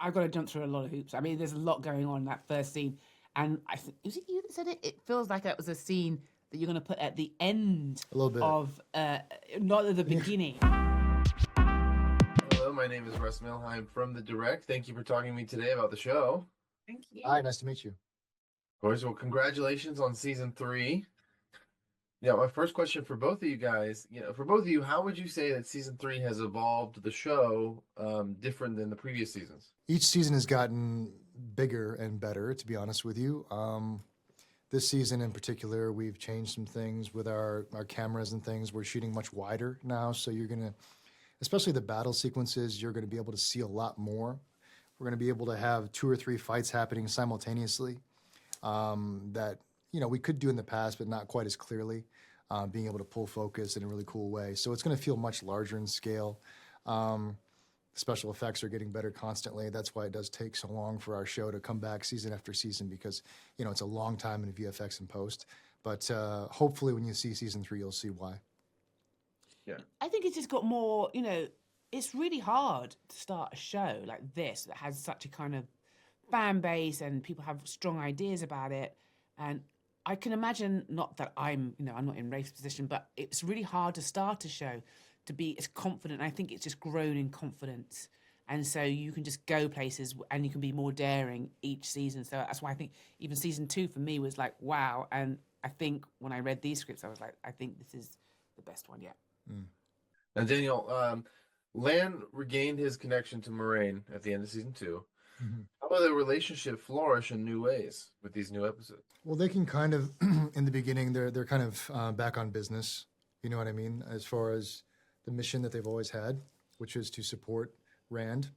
I've got to jump through a lot of hoops. I mean, there's a lot going on in that first scene, and I think was it you that said it? It feels like it was a scene that you're going to put at the end A little bit. of, not at the beginning. Hello, my name is Russ Milheim from The Direct. Thank you for talking to me today about the show. Thank you. Hi, nice to meet you. Of course, well, congratulations on season 3. Yeah, my first question for both of you guys, for both of you, how would you say that season 3 has evolved the show different than the previous seasons? Each season has gotten bigger and better, to be honest with you. This season in particular, we've changed some things with our cameras and things. We're shooting much wider now, so you're going to, especially the battle sequences, you're going to be able to see a lot more. We're going to be able to have 2 or 3 fights happening simultaneously that, we could do in the past, but not quite as clearly, being able to pull focus in a really cool way. So it's going to feel much larger in scale. Special effects are getting better constantly. That's why it does take so long for our show to come back season after season, because, it's a long time in VFX and post. But hopefully when you see season 3, you'll see why. Yeah. I think it's just got more, it's really hard to start a show like this that has such a kind of fan base and people have strong ideas about it. And I can imagine, not that I'm not in Rafe's position, but it's really hard to start a show to be as confident. I think it's just grown in confidence. And so you can just go places and you can be more daring each season. So that's why I think even season 2 for me was like, wow. And I think when I read these scripts, I was like, I think this is the best one yet. Mm. Now, Daniel, Lan regained his connection to Moiraine at the end of season 2. Mm-hmm. How will the relationship flourish in new ways with these new episodes? Well, they can kind of, in the beginning, they're kind of back on business. You know what I mean? As far as the mission that they've always had, which is to support Rand.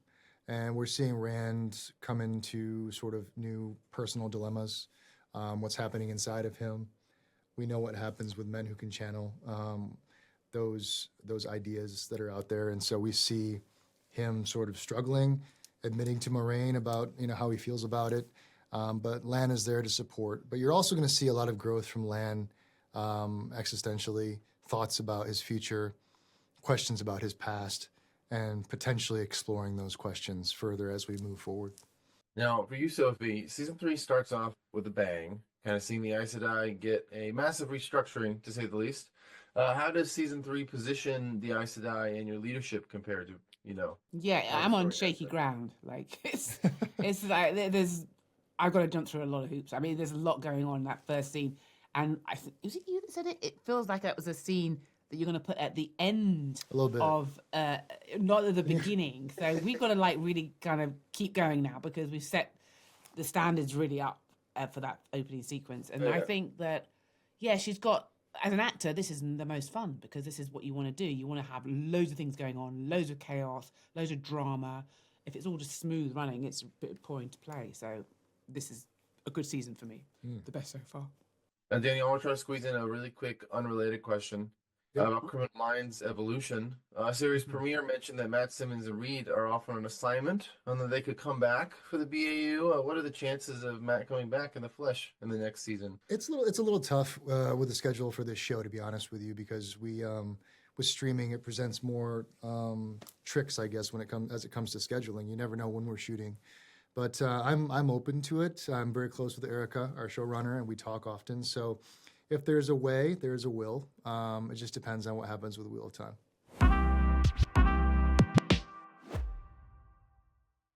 And we're seeing Rand come into sort of new personal dilemmas, what's happening inside of him. We know what happens with men who can channel those ideas that are out there. And so we see him sort of struggling, admitting to Moiraine about, how he feels about it. But Lan is there to support. But you're also going to see a lot of growth from Lan existentially, thoughts about his future, questions about his past, and potentially exploring those questions further as we move forward. Now, for you, Sophie, season 3 starts off with a bang, kind of seeing the Aes Sedai get a massive restructuring, to say the least. How does season 3 position the Aes Sedai and your leadership compared to, Yeah, I'm on shaky ground. Like it's like I've got to jump through a lot of hoops. I mean, there's a lot going on in that first scene, and I think was it you that said it? It feels like it was a scene that you're going to put at the end A little bit. of, not at the beginning. So we've got to like really kind of keep going now because we've set the standards really up for that opening sequence, and I think that she's got. As an actor, this is the most fun because this is what you want to do. You want to have loads of things going on, loads of chaos, loads of drama. If it's all just smooth running, it's a bit boring to play. So this is a good season for me. The best so far. And Daniel, I want to try to squeeze in a really quick, unrelated question about Criminal Minds Evolution. Series premiere mentioned that Matt Simmons and Reed are off on an assignment and that they could come back for the BAU. What are the chances of Matt coming back in the flesh in the next season? It's a little tough with the schedule for this show, to be honest with you, because we with streaming it presents more tricks, I guess, when it comes to scheduling. You never know when we're shooting. But I'm open to it. I'm very close with Erica, our showrunner, and we talk often. So if there's a way, there's a will. It just depends on what happens with the Wheel of Time.